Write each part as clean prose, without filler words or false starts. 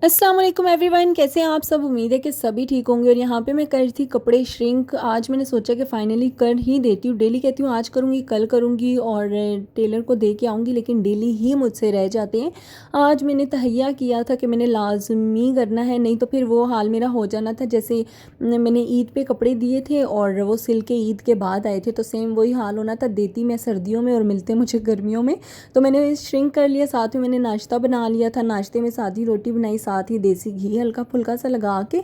अस्सलाम वालेकुम एवरीवन, कैसे हैं आप सब। उम्मीद है कि सभी ठीक होंगे। और यहाँ पे मैं कर रही थी कपड़े श्रिंक। आज मैंने सोचा कि फ़ाइनली कर ही देती हूँ। डेली कहती हूँ आज करूँगी कल करूँगी और टेलर को दे के आऊँगी, लेकिन डेली ही मुझसे रह जाते हैं। आज मैंने तहैया किया था कि मैंने लाजमी करना है, नहीं तो फिर वो हाल मेरा हो जाना था। जैसे मैंने ईद पे कपड़े दिए थे और वो सिल के ईद के बाद आए थे, तो सेम वही हाल होना था। देती मैं सर्दियों में और मिलते मुझे गर्मियों में। तो मैंने श्रिंक कर लिया। साथ में मैंने नाश्ता बना लिया था। नाश्ते में सादी रोटी बनाई, साथ ही देसी घी हल्का फुल्का सा लगा के,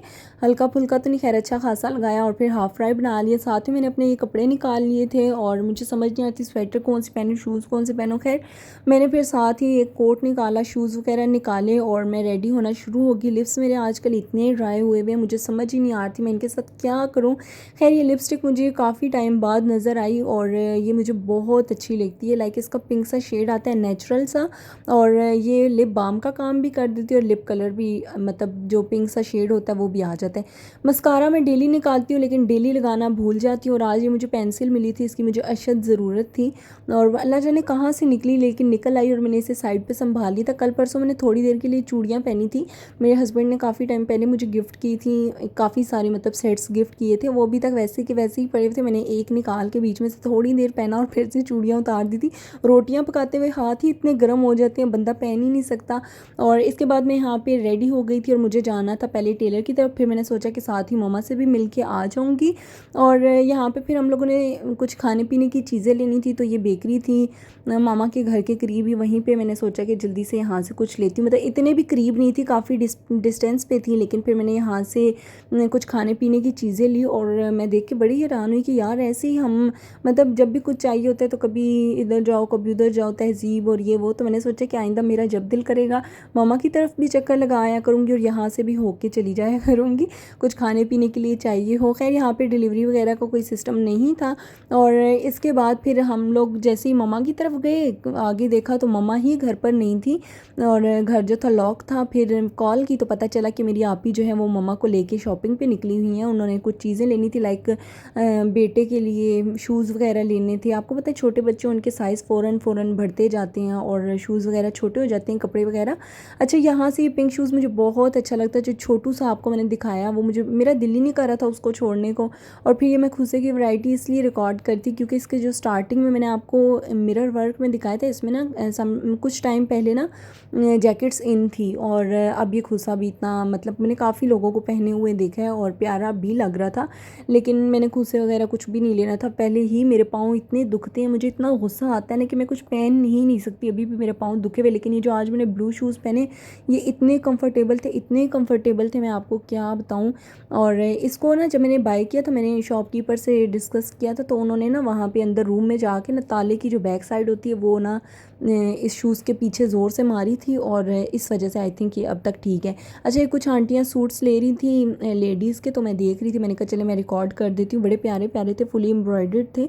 हल्का फुल्का तो नहीं खैर अच्छा खासा लगाया, और फिर हाफ़ फ्राई बना लिया। साथ ही मैंने अपने ये कपड़े निकाल लिए थे और मुझे समझ नहीं आती स्वेटर कौन सी पहनूँ, शूज़ कौन से पहनूँ। खैर मैंने फिर साथ ही एक कोट निकाला, शूज़ वगैरह निकाले और मैं रेडी होना शुरू होगी। लिप्स मेरे आजकल इतने ड्राई हुए हुए हैं, मुझे समझ ही नहीं आ रही मैं इनके साथ क्या करूँ। खैर ये लिपस्टिक मुझे काफ़ी टाइम बाद नज़र आई और ये मुझे बहुत अच्छी लगती है। लाइक इसका पिंक सा शेड आता है नेचुरल सा, और ये लिप बाम का काम भी कर देती है और लिप कलर भी, मतलब जो पिंक सा शेड होता है वो भी आ जाता है। मस्कारा मैं डेली निकालती हूँ, लेकिन डेली लगाना भूल जाती हूँ। और आज ये मुझे पेंसिल मिली थी, इसकी मुझे अशद ज़रूरत थी और अल्लाह जाने कहाँ से निकली, लेकिन निकल आई और मैंने इसे साइड पे संभाल लिया था। कल परसों मैंने थोड़ी देर के लिए चूड़ियाँ पहनी थी। मेरे हस्बैंड ने काफ़ी टाइम पहले मुझे गिफ्ट की थी, काफ़ी सारे मतलब सेट्स गिफ्ट किए थे। वो अभी तक वैसे के वैसे ही पड़े थे। मैंने एक निकाल के बीच में से थोड़ी देर पहना और फिर से चूड़ियाँ उतार दी थी। रोटियां पकाते हुए हाथ ही इतने गर्म हो जाते हैं, बंदा पहन ही नहीं सकता। और इसके बाद मैं यहाँ पे रेडी हो गई थी और मुझे जाना था पहले टेलर की तरफ। फिर मैंने सोचा कि साथ ही मम्मा से भी मिल के आ जाऊँगी। और यहाँ पे फिर हम लोगों ने कुछ खाने पीने की चीज़ें लेनी थी, तो ये बेकरी थी मामा के घर के करीब ही, वहीं पे मैंने सोचा कि जल्दी से यहाँ से कुछ लेती हूँ। मतलब इतने भी करीब नहीं थी, काफ़ी डिस्टेंस पे थी, लेकिन फिर मैंने यहाँ से कुछ खाने पीने की चीज़ें ली। और मैं देख के बड़ी हैरान हुई कि यार ऐसे ही हम, मतलब जब भी कुछ चाहिए होता है तो कभी इधर जाओ कभी उधर जाओ, तहज़ीब और ये वो। तो मैंने सोचा कि आइंदा मेरा जब दिल करेगा मामा की तरफ भी चक्कर लगाया करूँगी और यहाँ से भी होके चली जाया करूँगी, कुछ खाने पीने के लिए चाहिए हो। खैर यहाँ पे डिलीवरी वगैरह का कोई सिस्टम नहीं था। और इसके बाद फिर हम लोग जैसे ही मम्मा की तरफ गए, आगे देखा तो मम्मा ही घर पर नहीं थी और घर जो था लॉक था। फिर कॉल की तो पता चला कि मेरी आपी जो है वो मम्मा को लेके शॉपिंग पे निकली हुई हैं। उन्होंने कुछ चीज़ें लेनी थी, लाइक बेटे के लिए शूज़ वगैरह लेने थे। आपको पता है छोटे बच्चे, उनके साइज़ फ़ौरन फ़ौरन बढ़ते जाते हैं और शूज़ वगैरह छोटे हो जाते हैं, कपड़े वगैरह। अच्छा यहाँ से ये पिंक शूज़ मुझे बहुत अच्छा लगता है, जो छोटू सा आपको मैंने दिखाया, वो मुझे, मेरा दिल ही नहीं कर रहा था उसको छोड़ने को। और फिर ये मैं खुसे की वैरायटी इसलिए रिकॉर्ड करती क्योंकि इसके जो स्टार्टिंग में मैंने आपको मिरर वर्क में दिखाया था, इसमें ना कुछ टाइम पहले ना जैकेट्स इन थी। और अब ये खुसा भी इतना, मतलब मैंने काफ़ी लोगों को पहने हुए देखा है और प्यारा भी लग रहा था, लेकिन मैंने खुसे वगैरह कुछ भी नहीं लेना था। पहले ही मेरे पाँव इतने दुखते हैं, मुझे इतना गुस्सा आता है ना कि मैं कुछ पहन ही नहीं सकती, अभी भी मेरे पाँव दुखे हुए। लेकिन ये जो आज मैंने ब्लू शूज़ पहने, ये इतने कंफर्टेबल थे, इतने कंफर्टेबल थे, मैं आपको क्या बताऊँ। और इसको ना जब मैंने बाय किया था, मैंने शॉपकीपर से डिस्कस किया था, तो उन्होंने ना वहाँ पे अंदर रूम में जाके ना ताले की जो बैक साइड होती है वो ना इस शूज़ के पीछे ज़ोर से मारी थी और इस वजह से आई थिंक ये अब तक ठीक है। अच्छा ये कुछ आंटियाँ सूट्स ले रही थी लेडीज़ के, तो मैं देख रही थी, मैंने कहा चले मैं रिकॉर्ड कर देती हूँ। बड़े प्यारे प्यारे थे, फुली एम्ब्रॉयडर्ड थे।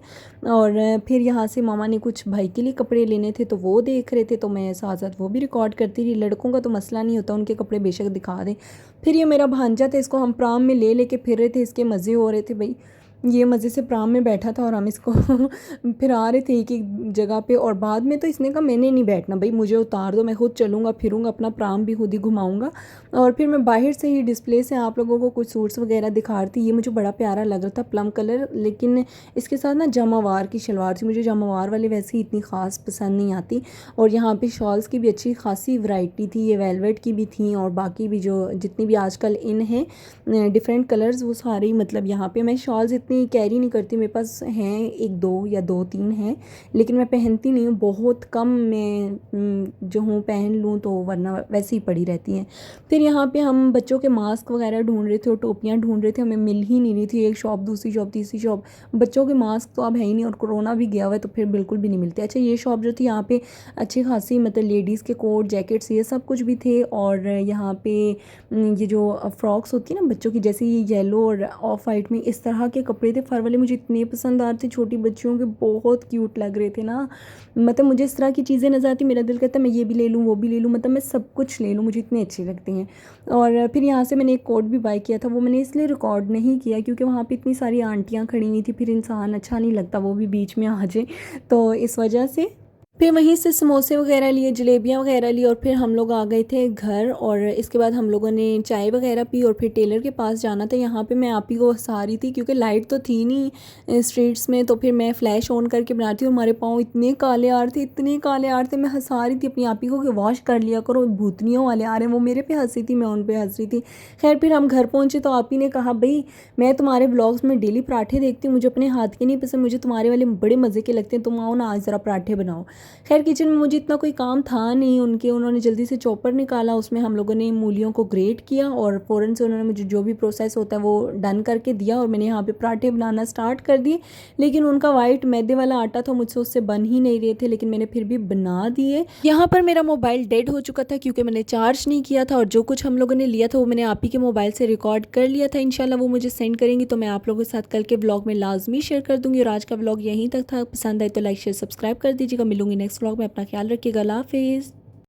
और फिर यहाँ से मामा ने कुछ भाई के लिए कपड़े लेने थे तो वो देख रहे थे, तो मैं साथ साथ वो भी रिकॉर्ड करती रही। लड़कों का तो मसला नहीं होता, उनके कपड़े बेशक दिखा दें। फिर ये मेरा भांजा था, इसको हम प्राम में ले लेके फिर रहे थे, इसके मज़े हो रहे थे भाई। ये मज़े से प्राम में बैठा था और हम इसको फिरा रहे थे एक एक जगह पे। और बाद में तो इसने कहा मैंने नहीं बैठना भाई, मुझे उतार दो, मैं खुद चलूँगा फिरूँगा, अपना प्राम भी खुद ही घुमाऊँगा। और फिर मैं बाहर से ही डिस्प्ले से आप लोगों को कुछ सूट्स वगैरह दिखा रही थी। ये मुझे बड़ा प्यारा लग रहा था, प्लम कलर, लेकिन इसके साथ ना जमावार की शलवार थी। मुझे जमावार वाले वैसे ही इतनी ख़ास पसंद नहीं आती। और यहाँ पे शॉल्स की भी अच्छी खासी वैरायटी थी, ये वेलवेट की भी थी और बाकी भी जो जितनी भी आजकल इन है डिफरेंट कलर्स, वो सारे मतलब यहाँ पे। मैं शॉल्स इतनी कैरी नहीं करती, मेरे पास हैं एक दो या दो तीन हैं, लेकिन मैं पहनती नहीं हूँ, बहुत कम मैं जो हूँ पहन लूँ तो, वरना वैसे ही पड़ी रहती हैं। फिर यहाँ पे हम बच्चों के मास्क वगैरह ढूंढ रहे थे और टोपियाँ ढूंढ रहे थे, हमें मिल ही नहीं रही थी। एक शॉप दूसरी शॉप तीसरी शॉप, बच्चों के मास्क तो अब है ही नहीं और कोरोना भी गया हुआ है तो फिर बिल्कुल भी नहीं मिलते। अच्छा ये शॉप जो थी यहाँ पे अच्छी खासी, मतलब लेडीज़ के कोट जैकेट्स ये सब कुछ भी थे। और यहाँ पे ये जो फ्रॉक्स होती है ना बच्चों की, जैसे ये येलो और ऑफ वाइट में इस तरह के कपड़े थे, फर वाले, मुझे इतने पसंद आ रहे थे। छोटी बच्चियों के बहुत क्यूट लग रहे थे ना, मतलब मुझे इस तरह की चीज़ें नज़र आती, मेरा दिल करता है मैं ये भी ले लूँ वो भी ले लूँ, मतलब मैं सब कुछ ले लूँ, मुझे इतने अच्छे लगते हैं। और फिर यहाँ से मैंने एक कोट भी बाय किया था, वो मैंने इसलिए रिकॉर्ड नहीं किया क्योंकि वहाँ पे इतनी सारी आंटियाँ खड़ी हुई थी, फिर इंसान अच्छा नहीं लगता वो भी बीच में आ जाए, तो इस वजह से। फिर वहीं से समोसे वगैरह लिए, जलेबियाँ वगैरह ली और फिर हम लोग आ गए थे घर। और इसके बाद हम लोगों ने चाय वगैरह पी और फिर टेलर के पास जाना था। यहाँ पे मैं आप ही को हँसा रही थी क्योंकि लाइट तो थी नहीं स्ट्रीट्स में, तो फिर मैं फ़्लैश ऑन करके बना रही थी और हमारे पाँव इतने काले आ रहे थे, इतने काले आ रहे थे। मैं हँसा रही थी अपनी आप ही को कि वॉश कर लिया करो, भूतनियों वाले आ रहे हैं। वो मेरे पे हँसी थी, मैं उन पे हँस रही थी। खैर फिर हम घर पहुँचे तो आप ही ने कहा, भई मैं तुम्हारे व्लॉग्स में डेली पराठे देखती हूँ, मुझे अपने हाथ के नहीं पसंद, मुझे तुम्हारे वाले बड़े मज़े के लगते हैं, तुम आओ ना आज ज़रा पराठे बनाओ। खैर किचन में मुझे इतना कोई काम था नहीं, उन्होंने जल्दी से चॉपर निकाला, उसमें हम लोगों ने मूलियों को ग्रेट किया और फ़ौरन से उन्होंने मुझे जो भी प्रोसेस होता है वो डन करके दिया और मैंने यहाँ पे पराठे बनाना स्टार्ट कर दिए। लेकिन उनका वाइट मैदे वाला आटा था, मुझसे उससे बन ही नहीं रहे थे, लेकिन मैंने फिर भी बना दिए। यहाँ पर मेरा मोबाइल डेड हो चुका था क्योंकि मैंने चार्ज नहीं किया था और जो कुछ हम लोगों ने लिया था वो मैंने आप ही के मोबाइल से रिकॉर्ड कर लिया था। इंशाल्लाह वो मुझे सेंड करेंगी तो मैं आप लोगों के साथ कल के व्लॉग में लाजमी शेयर कर दूँगी। और आज का व्लॉग यहीं तक था, पसंद आए तो लाइक शेयर सब्सक्राइब कर दीजिएगा। मिलूंगी नेक्स्ट व्लॉग में, अपना ख्याल रखिएगा, अल्लाह हाफिज़।